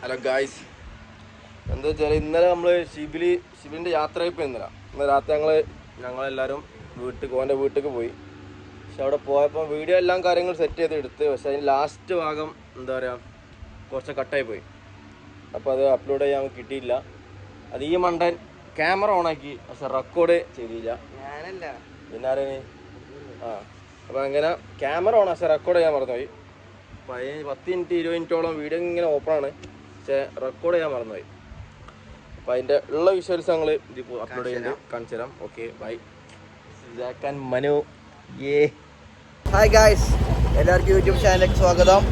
Hello guys, എന്താ വെച്ചാൽ ഇന്നലെ നമ്മൾ ഷിബിൻ്റെ യാത്ര ഇപ്പോൾ ഇന്നലെ രാത്രി ഞങ്ങളെല്ലാവരും ഓൻ്റെ വീട്ടിലേക്ക് പോയി. പക്ഷെ അവിടെ പോയപ്പോൾ വീഡിയോ എല്ലാം കാര്യങ്ങളും സെറ്റ് ചെയ്ത് എടുത്ത്, പക്ഷെ അതിന് ലാസ്റ്റ് ഭാഗം എന്താ പറയുക കുറച്ച് കട്ടായി പോയി. അപ്പോൾ അത് അപ്ലോഡ് ചെയ്യാൻ കിട്ടിയില്ല. അത് ഈ മണ്ടൻ ക്യാമറ ഓണാക്കി പക്ഷെ റെക്കോർഡ് ചെയ്തില്ല. പിന്നെ ആരെയും അപ്പോൾ അങ്ങനെ ക്യാമറ ഓൺ പക്ഷെ റെക്കോർഡ് ചെയ്യാൻ മറന്നുപോയി. അപ്പോൾ അതിന് 10 മിനിറ്റ് 20 മിനിറ്റോളം വീഡിയോ ഇങ്ങനെ ഓപ്പണാണ്, പക്ഷേ റെക്കോർഡ് ചെയ്യാൻ മറന്നുപോയി. അപ്പോൾ അതിൻ്റെ ഉള്ള വിഷ്വൽസ് ഞങ്ങൾ ഇതിപ്പോൾ അപ്ലോഡ് ചെയ്യുന്നത് കാണിച്ചു തരാം. Okay bye. Manu hi guys, എല്ലാവർക്കും യൂട്യൂബ് ചാനലിലേക്ക് സ്വാഗതം.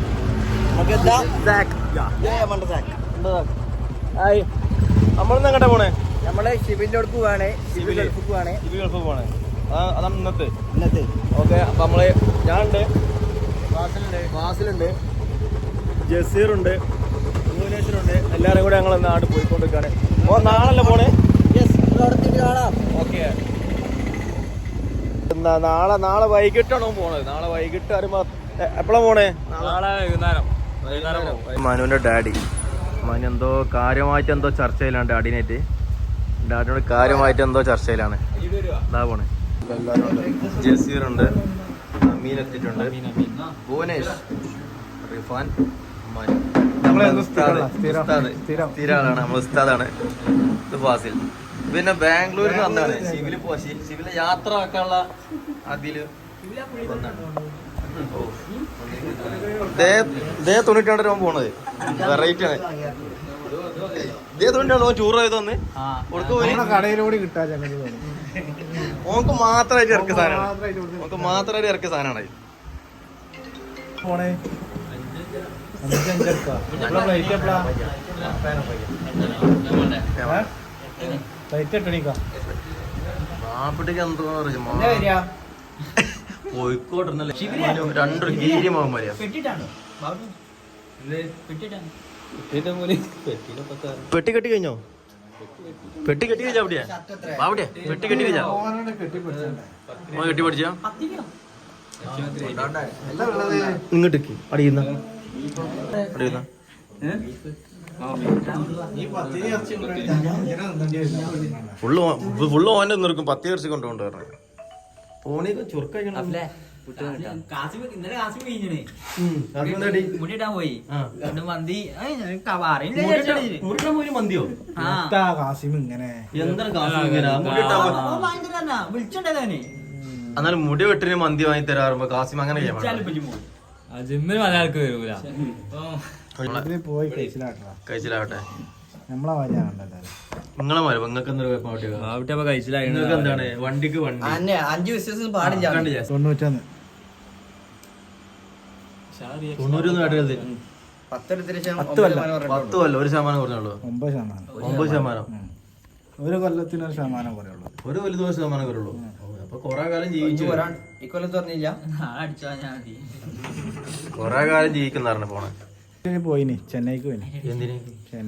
ഹായ്, നമ്മളിന്ന് എങ്ങോട്ടാ പോണേ? നമ്മള് ഷിബിൻ്റെ അടുത്ത് പോവാണ്. ഷിബി ഗൾഫ് പോവാണ്. അതാണ് ഇന്നത്തെ. ഓക്കെ, അപ്പം നമ്മൾ ഞാനുണ്ട്, ഫാസിലുണ്ട്, ജസീറുണ്ട്, ഭുവനേശ്വരുണ്ട്. എല്ലാവരും കൂടെ ഞങ്ങൾ നാട് പോയിക്കൊണ്ടിരിക്കുകയാണ്. നാളല്ലേ പോണേ? കാണാം. ഓക്കെ, നാളെ വൈകിട്ടാണോ പോണത്? നാളെ വൈകിട്ട് എപ്പോഴാണ് പോണേ? നാളെ വൈകുന്നേരം. മനുവിന്റെ ഡാഡി എന്തോ കാര്യമായിട്ട് എന്തോ ചർച്ചയിലാണ്. ഡാഡിനോട് കാര്യമായിട്ട് എന്തോ ചർച്ചയിലാണ്. ഇതാ പോണേ. ജസീറുണ്ട്, അമീൻ എത്തിയിട്ടുണ്ട്, ഭുവനേഷ്, റിഫാൻ, സ്ഥിരമാണ്. നമ്മൾ ഉസ്താദാണ്. ഇത് ഫാസിൽ. പിന്നെ ബാംഗ്ലൂരിൽ നിന്ന് വന്നാണ്. സിവില് യാത്ര ആക്കാനുള്ള അതില് 92 രൂപ പോണത്. വെറൈറ്റി ആണ്. 92 ടൂർ ചെയ്തോന്ന് കടയിലൂടെ കിട്ടാ. ഓക്ക് മാത്രമായിട്ട് ഇറക്കിയ സാധനമാണ്. മാപ്പിട്ടേക്ക് എന്തോ കോഴിക്കോട് 2 ഗീരിമാവും മര്യാദ പെട്ടി കെട്ടി കഴിഞ്ഞോ? പെട്ടി കെട്ടി കഴിഞ്ഞാ? അവിടെയാ പെട്ടി കെട്ടി കഴിഞ്ഞാ? കെട്ടി പഠിച്ചാ ഇങ്ങോട്ടേക്ക് അടിയുന്ന ഫുള്ള് ഓൻ്റെ നിൽക്കും. 10 ഇറച്ചി കൊണ്ടുകൊണ്ട് പറഞ്ഞു പോണി ചുരുക്ക മന്തിയോ? എന്നാലും മുടി വെട്ടിന് മന്തി വാങ്ങി തരാറുമ്പോ കാസിം അങ്ങനെ കഴിച്ചിലാവട്ടെ. നിങ്ങളെ മരം നിങ്ങൾക്ക് എന്താണ് വണ്ടിക്ക് 5 വിശ്വാസം പാടില്ല. 90 കാട്ടരുത്. 10 അല്ല, 1% കുറഞ്ഞുള്ളൂ. 9%. ഒരു കൊല്ലത്തിന് 1% കുറയുള്ളൂ. ഒരു കൊല്ലത്തിന് 1% കുറയുള്ളൂ. അപ്പൊ കൊറേ കാലം ജീവിച്ചു. ഇക്കൊല്ലത്ത് പറഞ്ഞില്ല, കൊറേ കാലം ജീവിക്കുന്നതാണ് പോണേ. പോയിനി ചെന്നൈക്ക് പോയിനി. എന്തിന്?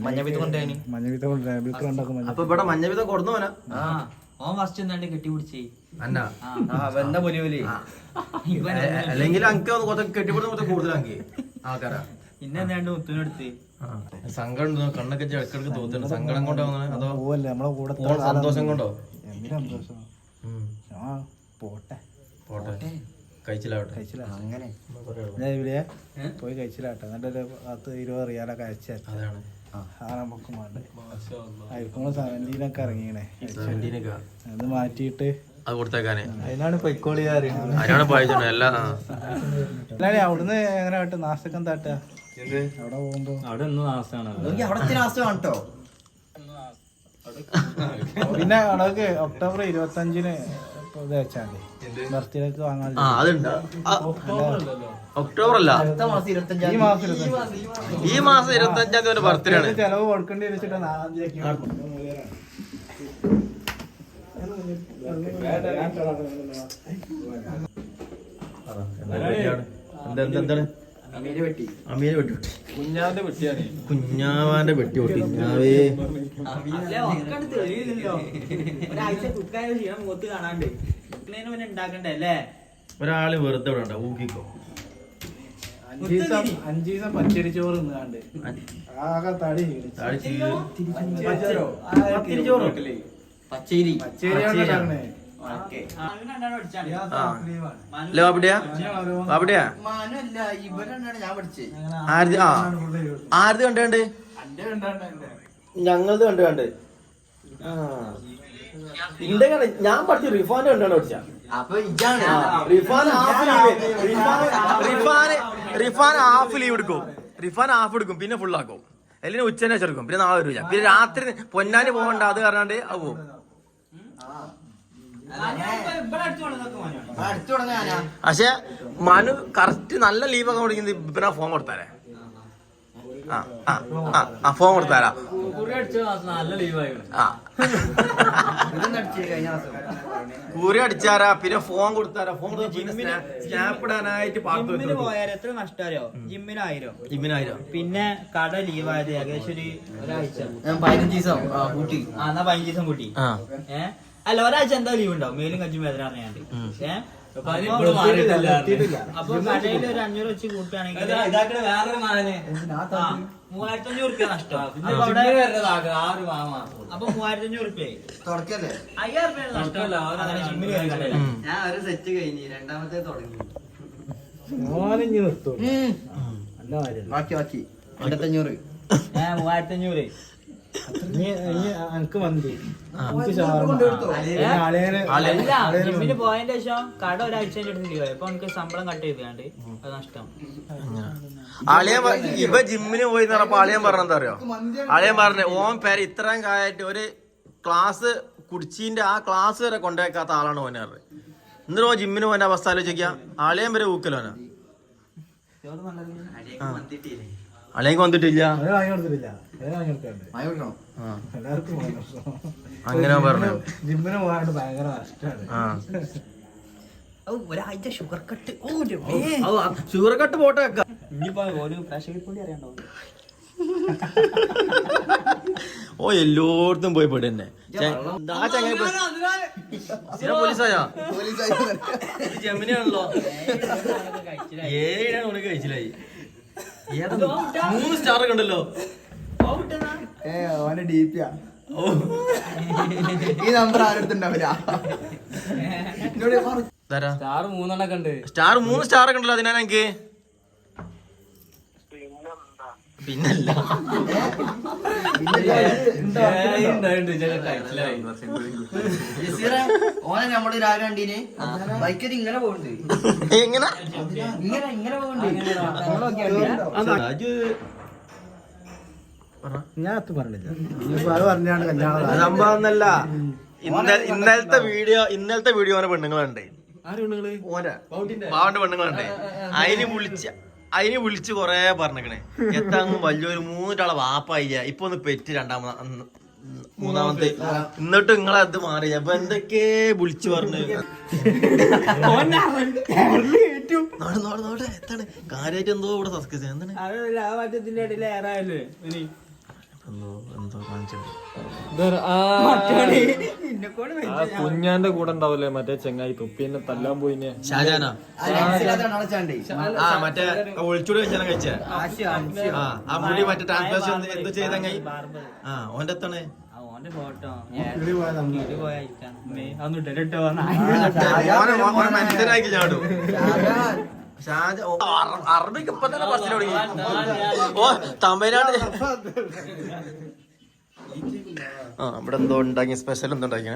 മഞ്ഞവിധം അപ്പൊ ഇവിടെ മഞ്ഞവിധം കൊടുന്നു പോനാ. അല്ലെങ്കിൽ അങ്ക് കുറച്ച് കെട്ടിപ്പിടുന്ന കുറച്ച് കൂടുതലാക്കി ആൾക്കാരാ. സങ്കടം കണ്ണൊക്കെ ഇടക്കിടക്ക് തോന്നുന്നുണ്ട്. സങ്കടം കൊണ്ടോ അതോ സന്തോഷം കൊണ്ടോ? പോട്ടെ കഴിച്ചിലാവട്ടെ. അങ്ങനെ പോയി കഴിച്ചിലാട്ടെ. എന്നിട്ട് 10-20 റിയാലൊക്കെ അയച്ചു. അതാണ് നമുക്ക് വേണ്ടത്. ആയിരിക്കുമ്പോൾ 17 ഇറങ്ങിയണേ. അത് മാറ്റിയിട്ട് അത് കൊടുത്തേക്കാന് അതിനാണ് പൊയ്ക്കോളിയാറ്. അവിടുന്ന് എങ്ങനെ കേട്ടോ നാശക്കം താട്ടുക? അവിടെ പോകുമ്പോ അവിടെ നാശമാണ് കേട്ടോ. പിന്നെ അവിടേക്ക് ഒക്ടോബർ 25-ന് ബർത്ത്ഡേക്ക് വാങ്ങാൻ. ഒക്ടോബർ അല്ല, ഈ മാസം 25 ബർത്ത്ഡേ ആണ്. ചെലവ് കൊടുക്കേണ്ടി വെച്ചിട്ട് എന്താണ് അമീനെ വെട്ടി കുഞ്ഞാവാന്റെ വെട്ടി പൊട്ടി. ഒരാള് വെറുതെ ഇവിടെ ഊക്കിക്കോ. 5 ദിവസം പച്ചരി ചോറ് തിന്നാണ്ട് ആകെ തടി പച്ചരി ചോറ് പച്ചരി ആരത് കണ്ട് ഞങ്ങളത് കണ്ട് ഇന്റെ ഞാൻ പഠിച്ചു റിഫാന്റെ കണ്ടാണ് പഠിച്ച റിഫാൻ ഹാഫ് ലീവ് എടുക്കും പിന്നെ ഫുൾ ആക്കും അല്ലെങ്കിൽ ഉച്ചനെ ചെറുക്കും പിന്നെ നാളെ വരില്ല പിന്നെ രാത്രി പൊന്നാനി പോകണ്ട അത് പറഞ്ഞാണ്ട് അത് പോകും പക്ഷെ മനു കറക്റ്റ് നല്ല ലീവൊക്കെ കൊടുക്കുന്നത് ഇപ്പനാ ഫോൺ കൊടുത്താലേ ഫോൺ കൊടുത്താരാ കൂരി അടിച്ചാരാ പിന്നെ ഫോൺ കൊടുത്താരാ ഫോൺ സ്നാപ്പ് ഇടാനായിട്ട് എത്ര നഷ്ടോ ജിമ്മിനായിരം പിന്നെ കട ലീവായത് ഏകദേശം ഒരാഴ്ച 15 ദിവസം കൂട്ടി 15 ദിവസം കൂട്ടി അല്ല ഒരാഴ്ച എന്താ ലീവ് ഉണ്ടാവും മേലും കഞ്ചും വേദന അറിയാണ്ട് അപ്പൊ കടയിൽ ഒരു 500 വെച്ച് കൂട്ടുകയാണെങ്കിൽ 3500 റുപ്യ നഷ്ടം. അപ്പൊ 3500 റുപ്യ 5000 നഷ്ടം. ഞാൻ ഒരു സെറ്റ് കഴിഞ്ഞു രണ്ടാമത്തെ തുടങ്ങി ബാക്കി 2500 3500 എനിക്ക് മന്തി ജിമ്മിന് പോയതിന്റെ ശേഷം കട ഒരാഴ്ചന്റെ അടുത്ത് ലീവായി അപ്പൊ എനിക്ക് ശമ്പളം കട്ട് ചെയ്താണ്ട് അത് നഷ്ടം. ഇവ ജിമ്മിന് പോയി പറഞ്ഞപ്പോ അളിയൻ പറഞ്ഞെന്താ അറിയോ അളിയൻ പറഞ്ഞ ഓൻ പേര് ഇത്രയും കാലമായിട്ട് ഒരു ക്ലാസ് കുടിച്ചിന്റെ ആ ക്ലാസ് വരെ കൊണ്ടുവയ്ക്കാത്ത ആളാണ് ഓനെ പറഞ്ഞത്. എന്നിട്ട് ഓൻ ജിമ്മിന് പോയ അവസ്ഥ ആലോചിക്കാ അളിയൻ വരെ ഊക്കലോനാ അളിയക്ക് വന്നിട്ടില്ല അങ്ങനെ പറഞ്ഞു ജിമ്മിന് പോകാണ്ട് ഭയങ്കര നഷ്ടമാണ്. ഒരാഴ്ച ഷുഗർ കട്ട് ഷുഗർ കട്ട് പോട്ടെ ഇനിയിപ്പോ ഒരു പ്രഷർ കൂടി അറിയണ്ടോ. ഓ എല്ലായിടത്തും പോയി പെടും തന്നെ പോലീസായോ ജമിനാണല്ലോ ഏഴാണ് കഴിച്ചില്ലായി 3 സ്റ്റാർ ഒക്കെ ഉണ്ടല്ലോ ഓന്റെ DP-യാ. ഈ നമ്പർ ആരെടുത്തുണ്ടാവില്ല. സ്റ്റാർ 3 സ്റ്റാർ ഒക്കെ ഉണ്ടല്ലോ അതിനാ എനിക്ക് പിന്നല്ല ഓനെ നമ്മള് രാവിലെ കണ്ടീന് ബൈക്കറ്റ് ഇങ്ങനെ പോകുന്നുണ്ട് എങ്ങനെ ഇങ്ങനെ പോകുന്നുണ്ട്. ഞാൻ പറഞ്ഞില്ല അത് പറഞ്ഞാണ് കല്യാണം സംഭവമൊന്നല്ല. ഇന്നലത്തെ വീഡിയോ ഓനെ പെണ്ണുങ്ങളുണ്ട് ബാവന്റെ പെണ്ണുങ്ങളുണ്ട് അതിന് വിളിച്ച് കൊറേ പറഞ്ഞേ എത്താങ്ങും വലിയൊരു 3 ആളെ വാപ്പായില്ല ഇപ്പൊ ഒന്ന് പെറ്റ് മൂന്നാമത്തെ എന്നിട്ട് നിങ്ങളത് മാറി അപ്പൊ എന്തൊക്കെ വിളിച്ചു പറഞ്ഞു നോടെ എത്താണ് കാര്യമായിട്ട് എന്തോ ഇവിടെ സസ്കസ് എന്താണ് എന്തോ കുഞ്ഞാന്റെ കൂടെ ഉണ്ടാവില്ലേ മറ്റേ ചെങ്ങായി തൊപ്പിന്നെ തല്ലാൻ പോയിനെ ഷാജാനാ മറ്റേ ഒളിച്ചൂടി വെച്ചാൽ കഴിച്ചേ ആ മുടി മറ്റേ ട്രാൻസ്ലേഷൻ എന്ത് ചെയ്തങ്ങ ഓന്റെ എത്താണ് മനസ്സിലാക്കി ചാടും അറബിക്ക് ഇപ്പൊ തന്നെ ബസ്സിൽ തുടങ്ങി ഓ തമിഴ്നാട് ഇവിടെ എന്തോ ഉണ്ടാക്കി സ്പെഷ്യൽ എന്തോ ഉണ്ടാക്കിയ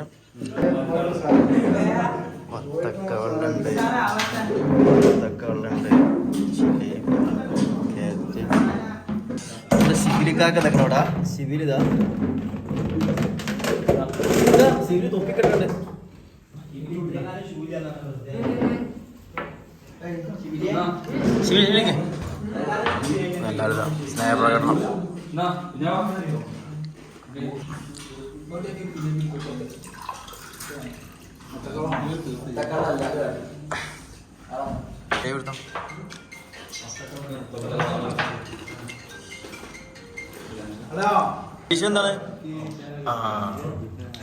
വത്തക്കവെള്ളുണ്ട് ശിബിലിക്കാക്ക് നിൽക്കണം അവിടെ ശിബിലിതാ ശിബിലി തൊപ്പിക്കെട്ടുണ്ട് ശിബിലിക്ക് നല്ലതാ സ്നേഹപ്രകടനം എന്താണ്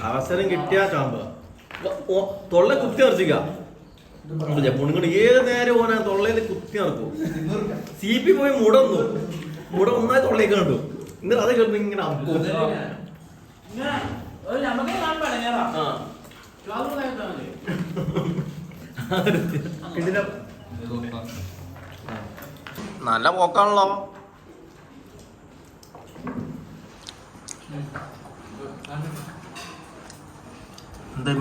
അവസരം കിട്ടിയ ചാമ്പ തൊള്ള കുത്തി നിറച്ചിക്ക പൊണ്ണുങ്ങൾ ഏത് നേരം ഓനാ തൊള്ളയിൽ കുത്തി നടക്കും. CP പോയി മുട ഒന്നായി തൊള്ളയിൽ കണ്ടു. എന്നിട്ട് അത് കിടന്ന് ഇങ്ങനെ നല്ല പോക്കാണല്ലോ. എന്താ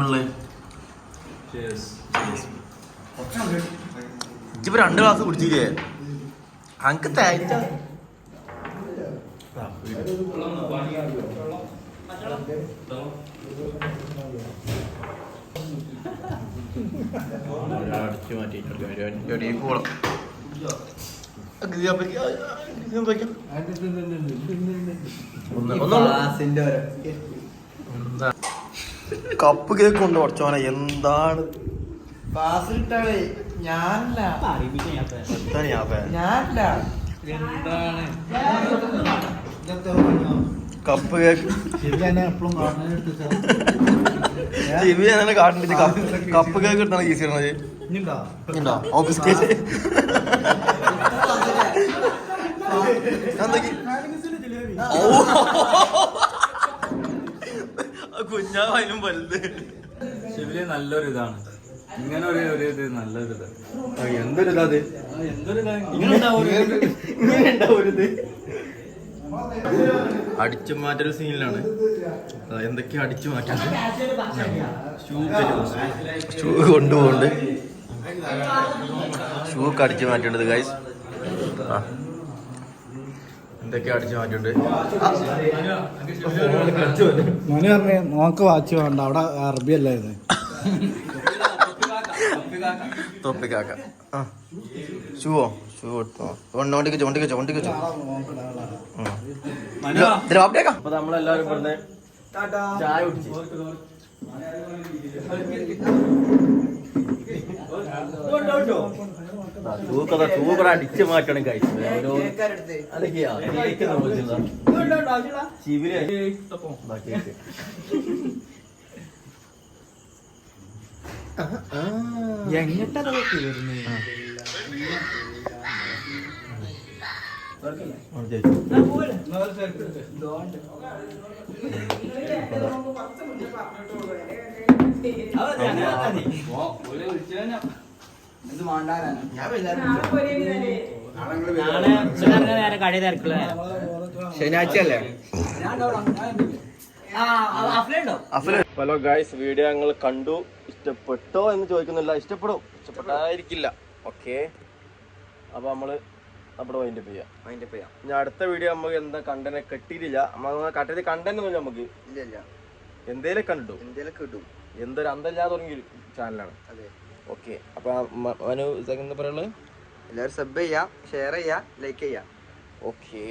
ഇപ്പൊ 2 ഗ്ലാസ് കുടിച്ചില്ലേ? അനക്ക് തേച്ച അടിച്ചു മാറ്റിയിട്ടുണ്ട്. കപ്പ് കേക്ക് കൊണ്ട് കുറച്ചോനെ എന്താണ് കപ്പ് കേക്ക് കാട്ടിട്ട് കപ്പ് കേക്ക് കിട്ടണ ഈസി ഓഫീസ് കുഞ്ഞാവാനും വലുത് ശിവലി നല്ലൊരു ഇതാണ്. ഇങ്ങനെ ഒരു നല്ലൊരു ഇത്. എന്തൊരിതാ അത്? അടിച്ചു മാറ്റൊരു സീനിലാണ്. എന്തൊക്കെയാ അടിച്ചു മാറ്റാൻ ഷൂ കൊണ്ടുപോകുന്നുണ്ട്. ഷൂ ഒക്കെ അടിച്ചു മാറ്റേണ്ടത് ഗൈസ്. എന്തൊക്കെയാ അടിച്ചു മാറ്റുണ്ട്. മോന് പറഞ്ഞേ നോക്ക് വാച്ച് വേണ്ട, അവിടെ അറബി അല്ല ഇത്. തൊപ്പിക്കാക്ക ഷൂവോ ഷൂ എടുത്തോ. ചോണ്ടിക്കോ. അപ്പൊ നമ്മളെല്ലാരും ഇവിടുന്ന് ചായ കുടിച്ചു. സൂപ്പർ അടിച്ചു മാറ്റണം കഴിച്ചു. ശനിയാഴ്ചയല്ലേ? ഹലോ ഗൈസ്, വീഡിയോ ഞങ്ങൾ കണ്ടു. ഇഷ്ടപ്പെട്ടോ എന്ന് ചോദിക്കുന്നില്ല, ഇഷ്ടപ്പെട്ടായിരിക്കില്ല. ഓക്കെ, അപ്പൊ നമ്മള് നമ്മുടെ വൈൻഡപ്പ് ചെയ്യാം. ഞാൻ അടുത്ത വീഡിയോ നമുക്ക് എന്താ കണ്ടന്റ് കിട്ടിയിട്ടില്ല. കട്ടത് കണ്ടന്റ് ഒന്നും നമുക്ക് എന്തേലും കണ്ടു, എന്തൊരു അന്തല്ലാതെ തുടങ്ങിയ ചാനലാണ്. ഓക്കെ, അപ്പൊ മനു എന്താ പറയുള്ളത്? എല്ലാവരും സബ് ചെയ്യാ, ഷെയർ ചെയ്യാ, ലൈക്ക് ചെയ്യാ. ഓക്കെ.